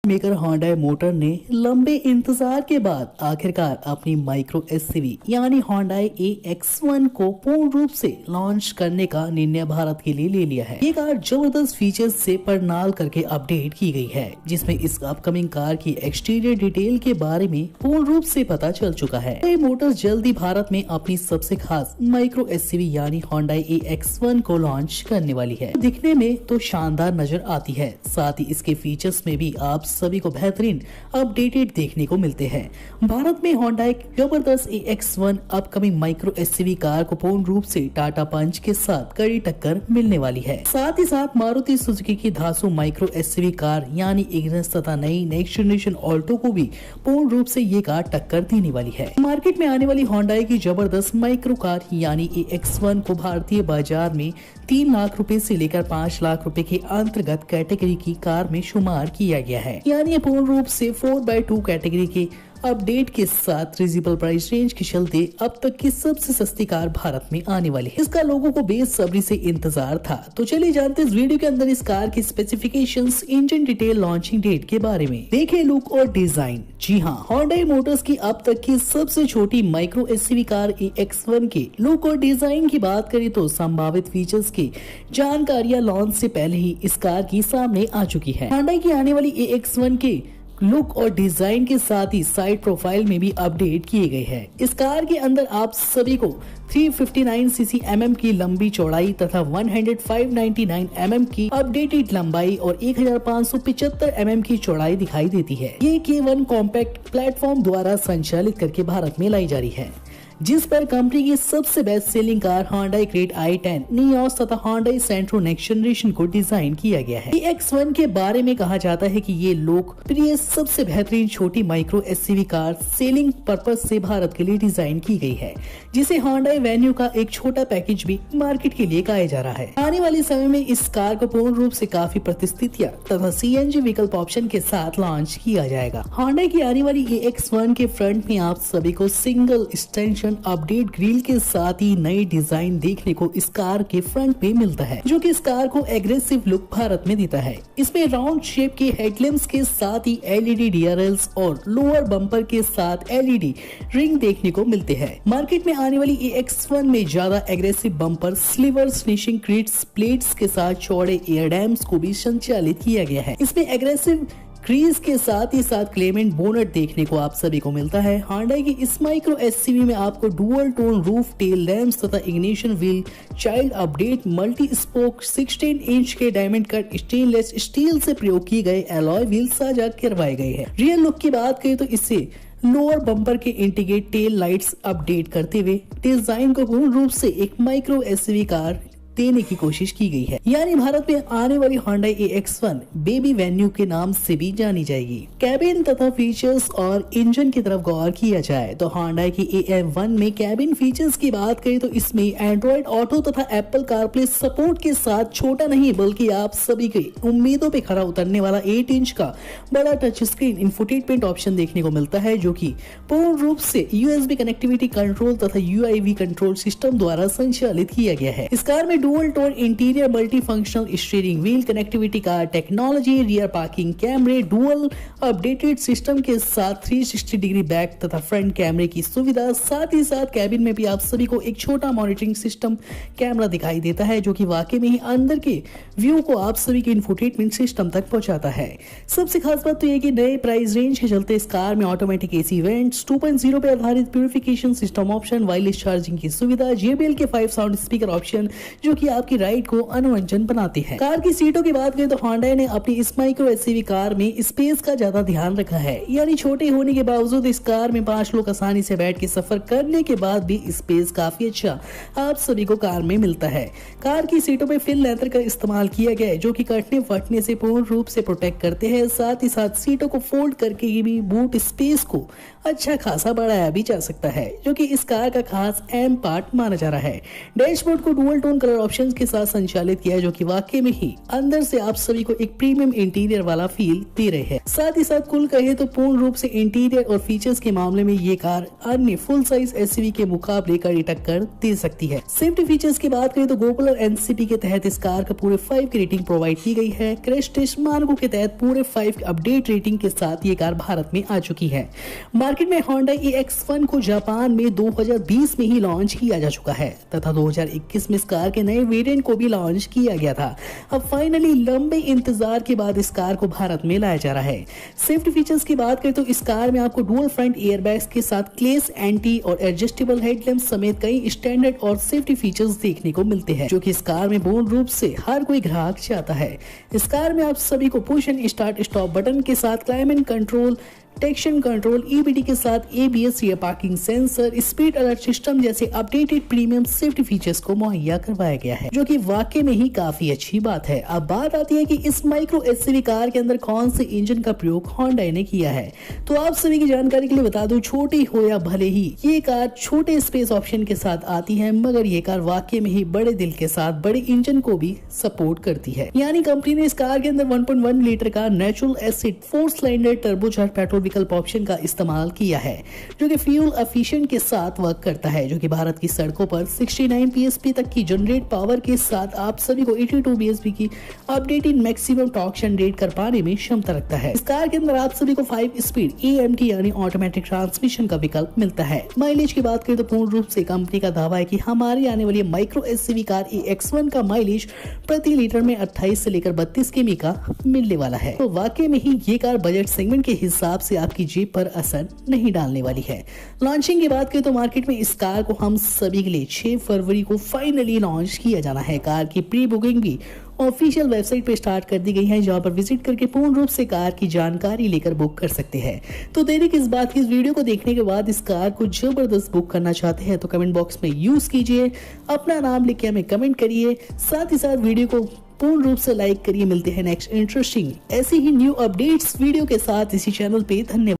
Maker Honda motor ने लंबे इंतजार के बाद आखिरकार अपनी माइक्रो एसयूवी यानी होंडा AX1 को पूर्ण रूप से लॉन्च करने का निर्णय भारत के लिए ले लिया है। ये कार जबरदस्त फीचर्स से परनाल करके अपडेट की गई है, जिसमें इस अपकमिंग कार की एक्सटीरियर डिटेल के बारे में पूर्ण रूप से पता चल चुका है। ये मोटर्स जल्दी भारत में अपनी सबसे खास माइक्रो एसयूवी यानी होंडा AX1 को लॉन्च करने वाली है। दिखने में तो शानदार नजर आती है, साथ ही इसके फीचर्स में भी आप सभी को बेहतरीन अपडेटेड देखने को मिलते हैं। भारत में होंडा एक जबरदस्त AX1 upcoming micro SUV car को पूर्ण रूप से टाटा पंच के साथ कड़ी टक्कर मिलने वाली है। साथ ही साथ मारुति सुजुकी की धासु माइक्रो एसयूवी कार यानी इग्निस तथा नई नेक्स्ट जनरेशन ऑल्टो को भी पूर्ण रूप से ये कार टक्कर देने वाली है। मार्केट में आने वाली होंडा की जबरदस्त माइक्रो कार यानी AX1 को भारतीय बाजार में 3 लाख रुपए से लेकर 5 लाख रुपए के अंतर्गत कैटेगरी की कार में शुमार किया गया है। यानी पूर्ण रूप से 4x2 कैटेगरी के अपडेट के साथ रिजनेबल प्राइस रेंज के चलते अब तक की सबसे सस्ती कार भारत में आने वाली है। इसका लोगों को बेसब्री से इंतजार था। तो चलिए जानते हैं इस वीडियो के अंदर इस कार की specifications, engine detail, launching date के बारे में। देखें लुक और डिजाइन। जी हाँ, होंडा मोटर्स की अब तक की सबसे छोटी माइक्रो एसयूवी कार AX1 के लुक और डिजाइन की बात करें तो संभावित फीचर्स की जानकारियां लॉन्च से पहले ही इस कार की सामने आ चुकी है। होंडा की आने वाली AX1 के लुक और डिजाइन के साथ ही साइड प्रोफाइल में भी अपडेट किए गए हैं। इस कार के अंदर आप सभी को 359 सीसी mm की लंबी चौड़ाई तथा 599 mm की अपडेटेड लंबाई और 1575 mm की चौड़ाई दिखाई देती है। ये K1 कॉम्पैक्ट प्लेटफॉर्म द्वारा संचालित करके भारत में लाई जा रही है, जिस पर कंपनी की सबसे best selling car Honda Creta i10 Nios तथा होंडा सेंट्रो नेक्स्ट जनरेशन को डिजाइन किया गया है। AX1 के बारे में कहा जाता है कि ये लोकप्रिय सबसे बेहतरीन छोटी micro SUV car selling purpose से भारत के लिए डिजाइन की गई है, जिसे होंडा वेन्यू का एक छोटा पैकेज भी मार्केट के लिए कहा जा रहा है। आने वाले समय में इस कार को पूर्ण रूप से काफी प्रतिस्थितियां तथा CNG विकल्प ऑप्शन के साथ लॉन्च किया जाएगा। होंडा की आने वाली AX1 के फ्रंट में आप सभी को सिंगल एक्सटेंशन अपडेट ग्रिल के साथ ही नई डिजाइन देखने को इस कार के फ्रंट में मिलता है, जो कि इस कार को एग्रेसिव लुक भारत में देता है। इसमें राउंड शेप के हेडलैम्प्स के साथ ही LED DRLs और लोअर बम्पर के साथ LED रिंग देखने को मिलते हैं। मार्केट में आने वाली AX1 में ज्यादा एग्रेसिव बम्पर, स्लीवर, स्निशिंग क्रीट्स, प्लेट्स के साथ चौड़े एयर डैम्स को भी संचालित किया गया है। इसमें एग्रेसिव क्रीज के साथ ही साथ क्लेमेंट बोनट देखने को आप सभी को मिलता है। होंडा की इस माइक्रो एसयूवी में आपको dual tone roof, tail lamps तथा ignition wheel, child update, multi spoke 16 inch के डायमंड कट स्टेनलेस स्टील से प्रयोग किए गए एलॉय व्हील साझा करवाए गए हैं। रियर लुक की बात करें तो इससे लोअर बम्पर के इंटीग्रेटेड टेल लाइट्स अपडेट करते हुए डिजाइन को पूर्ण रूप से एक माइक्रो एसयूवी कार देने की कोशिश की गई है। यानी भारत में आने वाली होंडा AX1 बेबी वेन्यू के नाम से भी जानी जाएगी। कैबिन तथा फीचर्स और इंजन की तरफ गौर किया जाए तो होंडा की AM1 में कैबिन फीचर्स की बात करें तो इसमें एंड्रॉइड ऑटो तथा एप्पल कारप्ले सपोर्ट के साथ छोटा नहीं बल्कि आप सभी की उम्मीदों पे खरा उतरने वाला 8 इंच का बड़ा टच स्क्रीन इंफोटेनमेंट ऑप्शन देखने को मिलता है, जो की पूर्ण रूप से USB कनेक्टिविटी कंट्रोल तथा UIV कंट्रोल सिस्टम द्वारा संचालित किया गया है। इस कार में dual tone interior, multi functional steering wheel, connectivity car technology, rear parking कैमरे, डुअल अपडेटेड सिस्टम के साथ 360 डिग्री बैक तथा फ्रंट कैमरे की सुविधा। साथ ही साथ कैबिन में भी आप सभी को एक छोटा मॉनिटरिंग सिस्टम कैमरा दिखाई देता है, जो कि वाकई में ही अंदर के व्यू को आप सभी के इंफोटेनमेंट सिस्टम तक पहुंचाता है। सबसे खास बात तो ये कि नए प्राइस रेंज के चलते इस कार में ऑटोमेटिक AC वेंट्स, 2.0 पे आधारित purification system option, wireless charging की सुविधा, JBL के 5 साउंड स्पीकर ऑप्शन, जो कि आपकी राइड को अनुरंजन बनाती है। कार की सीटों की बात करें तो होंडा ने अपनी इस माइक्रो एसयूवी कार में स्पेस का ज्यादा ध्यान रखा है। यानी छोटे होने के बावजूद इस कार में 5 लोग आसानी से बैठ के सफर करने के बाद भी स्पेस काफी अच्छा आप सभी को कार में मिलता है। कार की सीटों पे फिल लेदर का इस्तेमाल किया गया है, जो कि कटने फटने से पूर्ण रूप से प्रोटेक्ट करते हैं। साथ ही साथ सीटों को फोल्ड करके भी बूट स्पेस को अच्छा खासा बढ़ाया भी जा सकता है, जो कि इस कार का खास अहम पार्ट माना जा रहा है। डैशबोर्ड को डुअल टोन कलर ऑप्शंस के साथ संचालित किया है, जो कि वाकई में ही अंदर से आप सभी को एक प्रीमियम इंटीरियर वाला फील दे रहे हैं। साथ ही साथ कुल कहे तो पूर्ण रूप से इंटीरियर और फीचर्स के मामले में ये कार अन्य फुल साइज एसयूवी के मुकाबले कड़ी टक्कर दे सकती है। सेफ्टी फीचर्स की बात करें तो गोपलर एनसीपी के तहत इस कार का पूरे 5 की रेटिंग प्रोवाइड की गई है। क्रैश टेस्ट मानकों के तहत पूरे 5 अपडेट रेटिंग के साथ ये कार भारत में आ चुकी है। मार्केट में Hyundai EX1 को जापान में 2020 में ही लॉन्च किया जा चुका है तथा 2021 में इस कार के नए वेरिएंट को भी लॉन्च किया गया था। अब फाइनली लंबे इंतजार के बाद इस कार को भारत में लाया जा रहा है। सेफ्टी फीचर्स की बात करें तो इस कार में आपको डुअल फ्रंट एयरबैग्स के साथ क्लेस एंटी और एडजस्टेबल हेडलैम्प समेत कई स्टैंडर्ड और सेफ्टी फीचर्स देखने को मिलते हैं, जो कि इस कार में पूर्ण रूप से हर कोई ग्राहक चाहता है। इस कार में आप सभी को push and start stop button के साथ climate control, traction control, EBD के साथ ABS, rear parking sensor, speed alert system जैसे अपडेटेड प्रीमियम सेफ्टी फीचर्स को मुहैया करवाया गया है, जो कि वाकई में ही काफी अच्छी बात है। अब बात आती है कि इस माइक्रो एसयूवी कार के अंदर कौन से इंजन का प्रयोग Hyundai ने किया है। तो आप सभी की जानकारी के लिए बता दूं, छोटी हो या भले ही ये कार छोटे स्पेस ऑप्शन के साथ आती है, मगर ये कार वाकई में ही बड़े दिल के साथ बड़े इंजन को भी सपोर्ट करती है। यानी कंपनी ने इस कार के अंदर 1.1 लीटर का natural acid 4 cylinder turbocharge petrol विकल्प ऑप्शन का इस्तेमाल किया है, जो कि फ्यूल एफिशिएंट के साथ वर्क करता है, जो कि भारत की सड़कों पर 69 PSP तक की जनरेट पावर के साथ आप सभी को 82 BSP की अपडेटेड मैक्सिमम टॉर्क जनरेट कर पाने में क्षमता रखता है। इस कार के अंदर आप सभी को 5 स्पीड AMT यानी ऑटोमेटिक ट्रांसमिशन का विकल्प मिलता है। माइलेज की बात करें तो पूर्ण रूप से कंपनी का दावा है कि हमारी आने वाली माइक्रो एसयूवी कार EX1 का माइलेज प्रति लीटर में 28 से लेकर 32 किमी का मिलने वाला है। तो वाकई में ही ये कार बजट सेगमेंट के हिसाब से आपकी जेब पर असर नहीं डालने वाली है। लॉन्चिंग की बात करें तो मार्केट में इस कार को हम सभी के लिए 6 फरवरी को फाइनली लॉन्च किया जाना है। कार की प्री बुकिंग भी ऑफिशियल वेबसाइट पे स्टार्ट कर दी गई है, जहां पर विजिट करके पूर्ण रूप से कार की जानकारी लेकर बुक कर सकते हैं। तो देरी किस बात की, इस वीडियो को देखने के बाद इस कार को जबरदस्त बुक करना चाहते हैं तो कमेंट बॉक्स में यूज कीजिए, अपना नाम लिख के हमें कमेंट करिए, साथ ही साथ वीडियो को पूर्ण रूप से लाइक करिए। मिलते हैं नेक्स्ट इंटरेस्टिंग ऐसी ही न्यू अपडेट्स वीडियो के साथ इसी चैनल पे। धन्यवाद।